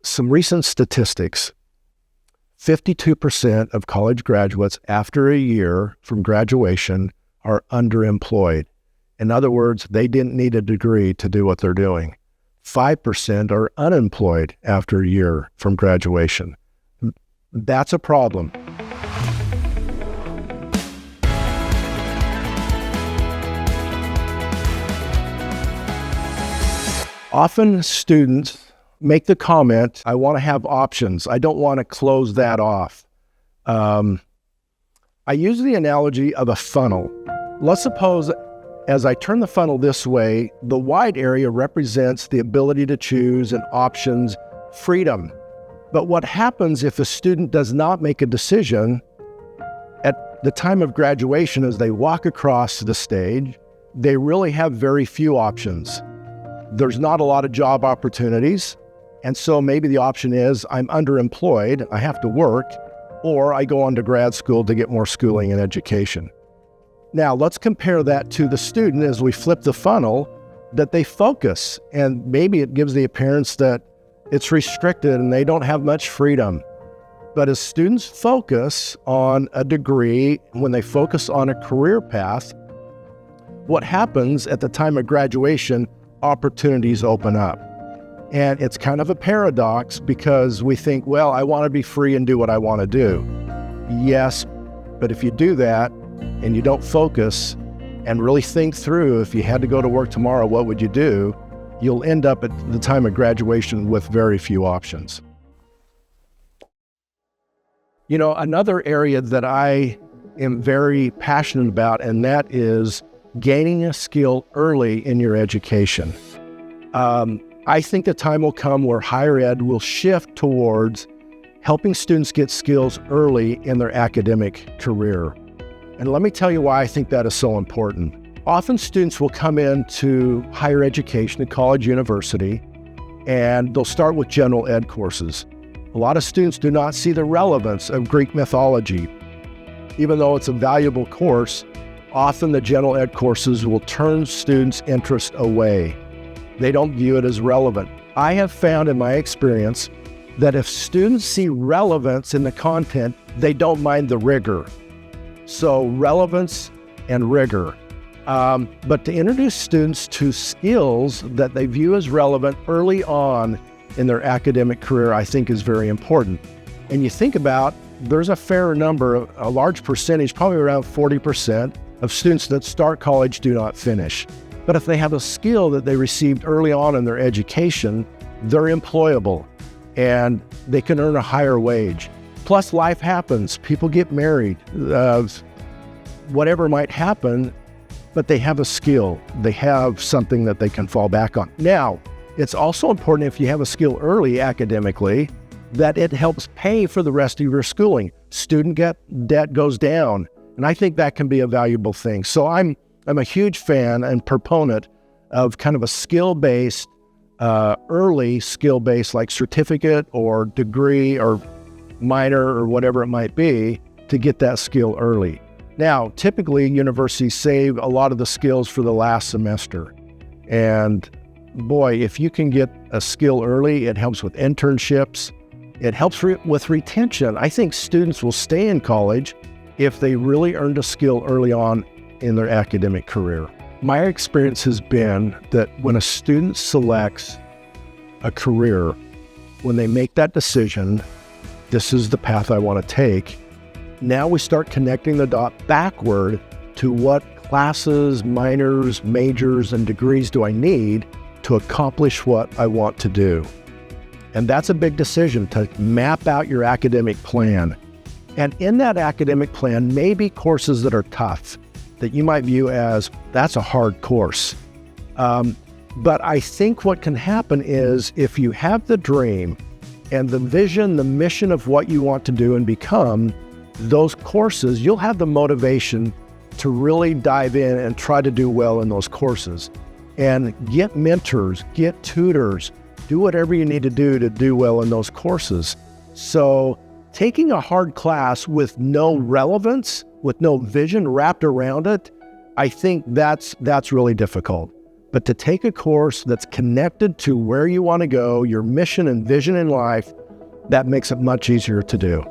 some recent statistics. 52% of college graduates after a year from graduation are underemployed. In other words, they didn't need a degree to do what they're doing. 5% are unemployed after a year from graduation. That's a problem. Often students make the comment, I want to have options. I don't want to close that off. I use the analogy of a funnel. Let's suppose as I turn the funnel this way, the wide area represents the ability to choose and options, freedom. But what happens if a student does not make a decision at the time of graduation as they walk across the stage? They really have very few options. There's not a lot of job opportunities. And so maybe the option is I'm underemployed, I have to work, or I go on to grad school to get more schooling and education. Now let's compare that to the student as we flip the funnel, that they focus, and maybe it gives the appearance that it's restricted and they don't have much freedom. But as students focus on a degree, when they focus on a career path, what happens at the time of graduation, opportunities open up. And it's kind of a paradox because we think, well, I want to be free and do what I want to do. Yes, but if you do that and you don't focus and really think through, if you had to go to work tomorrow, what would you do? You'll end up at the time of graduation with very few options. You know, another area that I am very passionate about, and that is gaining a skill early in your education. I think the time will come where higher ed will shift towards helping students get skills early in their academic career. And let me tell you why I think that is so important. Often students will come into higher education at college, university, and they'll start with general ed courses. A lot of students do not see the relevance of Greek mythology. Even though it's a valuable course, often the general ed courses will turn students' interest away. They don't view it as relevant. I have found in my experience that if students see relevance in the content, they don't mind the rigor. So relevance and rigor. But to introduce students to skills that they view as relevant early on in their academic career, I think is very important. And you think about, there's a fair number, a large percentage, probably around 40% of students that start college do not finish. But if they have a skill that they received early on in their education, they're employable and they can earn a higher wage. Plus life happens, people get married, whatever might happen, but they have a skill. They have something that they can fall back on. Now, it's also important if you have a skill early academically, that it helps pay for the rest of your schooling. Student debt goes down, and I think that can be a valuable thing. So I'm a huge fan and proponent of kind of a skill-based, early skill-based, like certificate or degree or minor or whatever it might be, to get that skill early. Now, typically universities save a lot of the skills for the last semester. And boy, if you can get a skill early, it helps with internships. It helps with retention. I think students will stay in college if they really earned a skill early on in their academic career. My experience has been that when a student selects a career, when they make that decision, this is the path I want to take, now we start connecting the dot backward to what classes, minors, majors, and degrees do I need to accomplish what I want to do. And that's a big decision, to map out your academic plan. And in that academic plan may be courses that are tough, that you might view as, that's a hard course. But I think what can happen is if you have the dream and the vision, the mission of what you want to do and become, those courses, you'll have the motivation to really dive in and try to do well in those courses. And get mentors, get tutors, do whatever you need to do well in those courses. So taking a hard class with no relevance, with no vision wrapped around it, I think that's really difficult. But to take a course that's connected to where you want to go, your mission and vision in life, that makes it much easier to do.